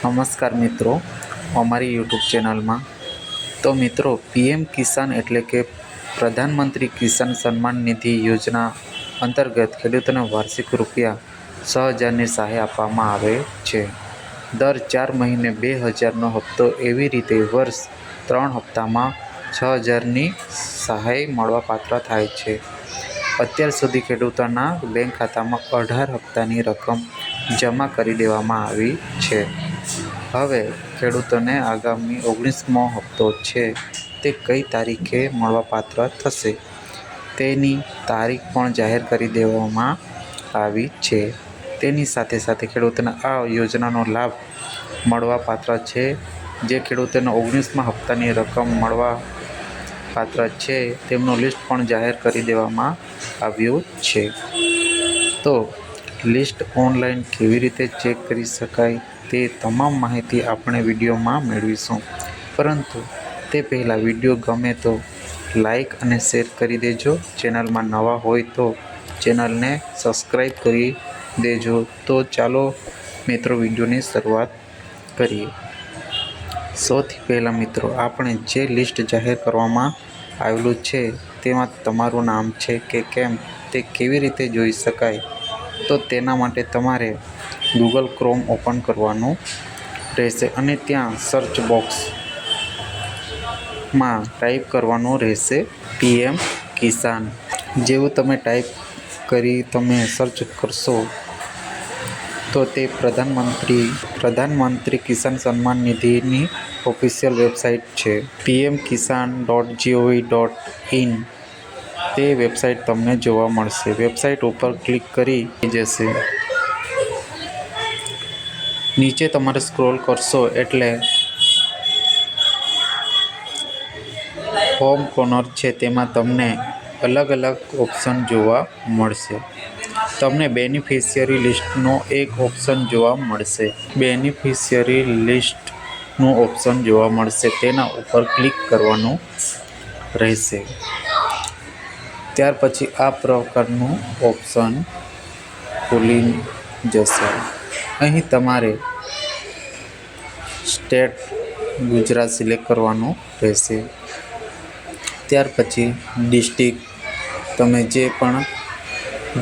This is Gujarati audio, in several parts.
નમસ્કાર મિત્રો, અમારી યુટ્યુબ ચેનલમાં. તો મિત્રો, પીએમ કિસાન એટલે કે પ્રધાનમંત્રી કિસાન સન્માન નિધિ યોજના અંતર્ગત ખેડૂતોને વાર્ષિક રૂપિયા 6,000ની સહાય આપવામાં આવે છે. દર 4 મહિને 2,000નો હપ્તો, એવી રીતે વર્ષ 3 હપ્તામાં 6,000ની સહાય મળવાપાત્ર થાય છે. અત્યાર સુધી ખેડૂતોના બેંક ખાતામાં 18 હપ્તાની રકમ જમા કરી દેવામાં આવી છે. હવે ખેડૂતોને આગામી 19મો હપ્તો છે તે કઈ તારીખે મળવાપાત્ર થશે તેની તારીખ પણ જાહેર કરી દેવામાં આવી છે. તેની સાથે સાથે ખેડૂતોને આ યોજનાનો લાભ મળવાપાત્ર છે. જે ખેડૂતોને 19મા હપ્તાની રકમ મળવાપાત્ર છે તેમનું લિસ્ટ પણ જાહેર કરી દેવામાં આવ્યું છે. તો લિસ્ટ ઓનલાઈન કેવી રીતે ચેક કરી શકાય તે તમામ માહિતી આપણે વિડીયોમાં મેળવીશું. પરંતુ તે પહેલાં વિડીયો ગમે તો લાઈક અને શેર કરી દેજો. ચેનલમાં નવા હોય તો ચેનલને સબસ્ક્રાઈબ કરી દેજો. તો ચાલો મિત્રો, વિડીયોની શરૂઆત કરીએ. સૌથી પહેલાં મિત્રો, આપણે જે લિસ્ટ જાહેર કરવામાં આવેલું છે તેમાં તમારું નામ છે કે કેમ તે કેવી રીતે જોઈ શકાય, તો તેના માટે તમારે ગૂગલ ક્રોમ ઓપન કરવાનું રહેશે અને ત્યાં સર્ચ બોક્સમાં ટાઈપ કરવાનું રહેશે પીએમ કિસાન. જેવું તમે ટાઈપ કરી તમે સર્ચ કરશો તો તે પ્રધાનમંત્રી કિસાન સન્માન નિધિની ઓફિશિયલ વેબસાઇટ છે pmkisan.gov.in. તે વેબસાઇટ તમને જોવા મળશે. વેબસાઇટ ઉપર ક્લિક કરી જશે. નીચે તમારે સ્ક્રોલ કરશો એટલે હોમ કોર્નર છે તેમાં તમને અલગ અલગ ઓપ્શન જોવા મળશે. તમને બેનિફિશિયરી લિસ્ટનો એક ઓપ્શન જોવા મળશે. બેનિફિશિયરી લિસ્ટનું ઓપ્શન જોવા મળશે, તેના ઉપર ક્લિક કરવાનું રહેશે. ત્યાર પછી આ પ્રકારનું ઓપ્શન ખુલી જશે. અહીં તમારે સ્ટેટ ગુજરાત સિલેક્ટ કરવાનું રહેશે. ત્યાર પછી ડિસ્ટ્રિક્ટ, તમે જે પણ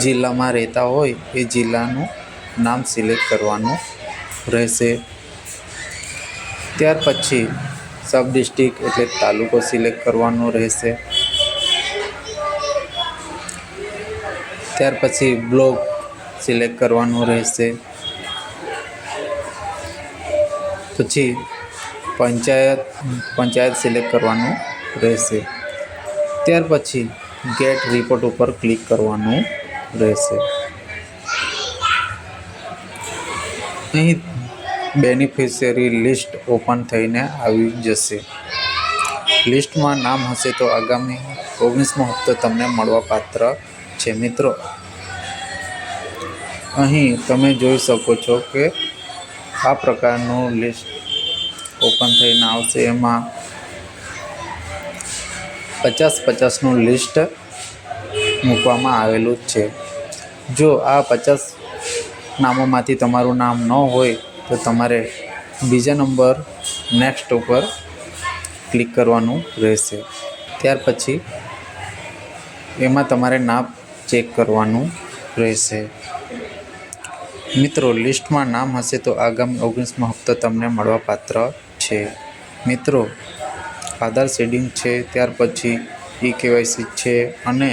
જિલ્લામાં રહેતા હોય એ જિલ્લાનું નામ સિલેક્ટ કરવાનું રહેશે. ત્યાર પછી સબ ડિસ્ટ્રિક્ટ એટલે તાલુકો સિલેક્ટ કરવાનો રહેશે. ત્યાર પછી બ્લોક સિલેક્ટ કરવાનું રહેશે. પછી પંચાયત સિલેક્ટ કરવાનું રહેશે. ત્યાર પછી ગેટ રિપોર્ટ ઉપર ક્લિક કરવાનું રહેશે. અહીં બેનિફિશિયરી લિસ્ટ ઓપન થઈને આવી જશે. લિસ્ટમાં નામ હશે તો આગામી 19મો હપ્તો તમને મળવાપાત્ર છે. મિત્રો, અહીં તમે જોઈ શકો છો કે આ પ્રકારનું લિસ્ટ ઓપન થઈને આવશે. એમાં 50-50નું લિસ્ટ મૂકવામાં આવેલું છે. જો આ 50 નામોમાંથી તમારું નામ ન હોય તો તમારે બીજા નંબર નેક્સ્ટ ઉપર ક્લિક કરવાનું રહેશે. ત્યાર પછી એમાં તમારે નામ ચેક કરવાનું રહેશે. મિત્રો, લિસ્ટમાં નામ હશે તો આગામી 19મો હપ્તો તમને મળવાપાત્ર છે. મિત્રો, આધાર સીડિંગ છે, ત્યાર પછી KYC છે અને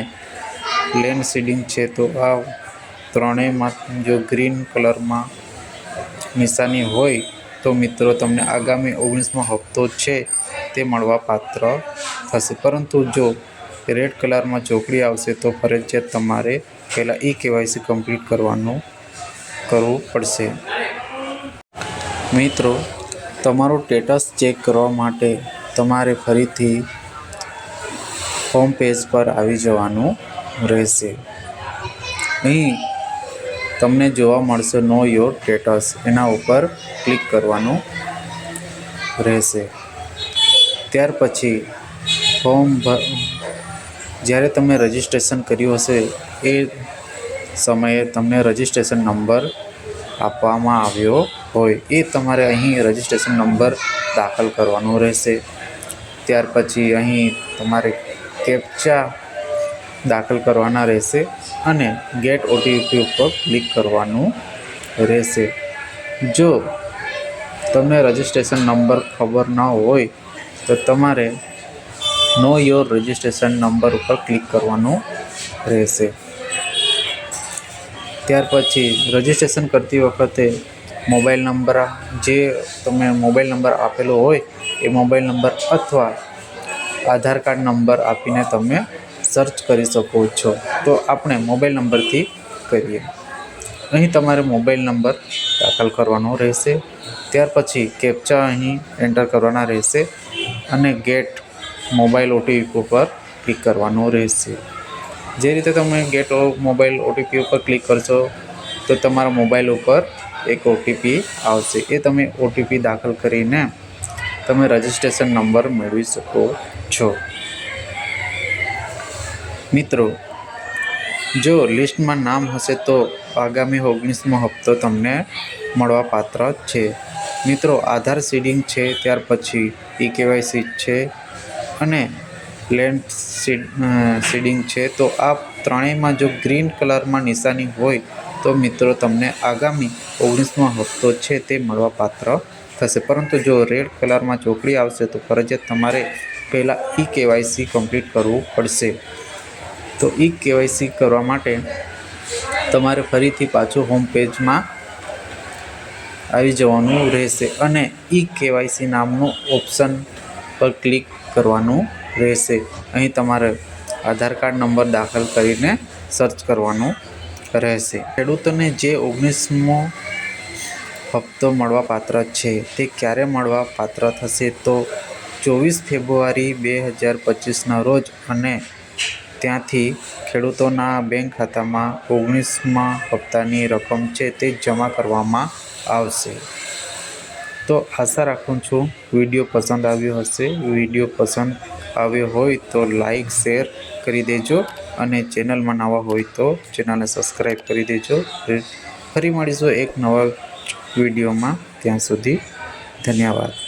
લેન્ડ સીડિંગ છે. તો આ ત્રણેયમાં જો ગ્રીન કલરમાં નિશાની હોય તો મિત્રો તમને આગામી 19મો હપ્તો છે તે મળવાપાત્ર થશે. પરંતુ જો રેડ કલરમાં ચોકડી આવશે તો ફરજિયાત તમારે પહેલાં KYC કમ્પ્લીટ કરવું પડશે. મિત્રો, તમારું સ્ટેટસ ચેક કરવા માટે તમારે ફરીથી હોમ પેજ પર આવી જવાનું રહેશે. અહીં તમને જોવા મળશે નો યોર સ્ટેટસ, એના ઉપર ક્લિક કરવાનું રહેશે. ત્યાર પછી જ્યારે તમે રજિસ્ટ્રેશન કર્યું હશે એ સમયે તમને રજિસ્ટ્રેશન નંબર આપવામાં આવ્યો હોય એ તમારે અહીં રજિસ્ટ્રેશન નંબર દાખલ કરવાનો રહેશે. ત્યાર પછી અહીં તમારે કેપ્ચા દાખલ કરવાના રહેશે અને ગેટ ઓટીપી ઉપર ક્લિક કરવાનું રહેશે. જો તમને રજિસ્ટ્રેશન નંબર ખબર ન હોય તો તમારે નો યોર રજિસ્ટ્રેશન નંબર ઉપર ક્લિક કરવાનું રહેશે. ત્યાર પછી રજિસ્ટ્રેશન કરતી વખતે મોબાઈલ નંબર જે તમે મોબાઈલ નંબર આપેલો હોય એ મોબાઈલ નંબર અથવા આધાર કાર્ડ નંબર આપીને તમે સર્ચ કરી શકો છો. તો આપણે મોબાઈલ નંબરથી કરીએ. અહીં તમારે મોબાઈલ નંબર દાખલ કરવાનો રહેશે. ત્યાર પછી કેપ્ચા અહીં એન્ટર કરવાના રહેશે અને ગેટ મોબાઈલ ઓટીપી ઉપર ક્લિક કરવાનું રહેશે. જે રીતે તમે ગેટ મોબાઈલ ઓટીપી ઉપર ક્લિક કરશો તો તમારા મોબાઈલ ઉપર એક ઓટીપી આવશે. એ તમે ઓટીપી દાખલ કરીને તમે રજિસ્ટ્રેશન નંબર મેળવી શકો છો. મિત્રો, જો લિસ્ટમાં નામ હશે તો આગામી 19મો હપ્તો તમને મળવાપાત્ર છે. મિત્રો, આધાર સીડિંગ છે, ત્યાર પછી ઈ-કેવાયસી છે અને લેન્ડ સીડિંગ છે. તો આ ત્રણેયમાં જો ગ્રીન કલરમાં નિશાની હોય તો મિત્રો તમને આગામી 19મો હપ્તો છે તે મળવાપાત્ર થશે. પરંતુ જો રેડ કલરમાં ચોકડી આવશે તો ફરજિયાત તમારે પહેલાં ઈ-કેવાયસી કમ્પ્લીટ કરવું પડશે. તો ઈ-કેવાયસી કરવા માટે તમારે ફરીથી પાછું હોમ પેજમાં આવી જવાનું રહેશે અને ઈ-કેવાયસી નામનું ઓપ્શન પર ક્લિક કરવાનું રહેશે. અહીં તમારે આધાર કાર્ડ નંબર દાખલ કરીને સર્ચ કરવાનું રહેશે. ખેડૂતોને જે 19મો હપ્તો મળવાપાત્ર છે તે ક્યારે મળવાપાત્ર થશે તો 24 ફેબ્રુઆરી 2025ના રોજ અને ત્યાંથી ખેડૂતોના બેંક ખાતામાં 19મા હપ્તાની રકમ છે તે જમા કરવામાં આવશે. તો આશા રાખું છું વિડીયો પસંદ આવ્યો હશે. વિડીયો પસંદ આવ્યો હોય તો લાઈક શેર કરી દેજો અને ચેનલમાં નવા હોય તો ચેનલને સબસ્ક્રાઈબ કરી દેજો. ફરી મળીશું એક નવા વિડીયોમાં. ત્યાં સુધી ધન્યવાદ.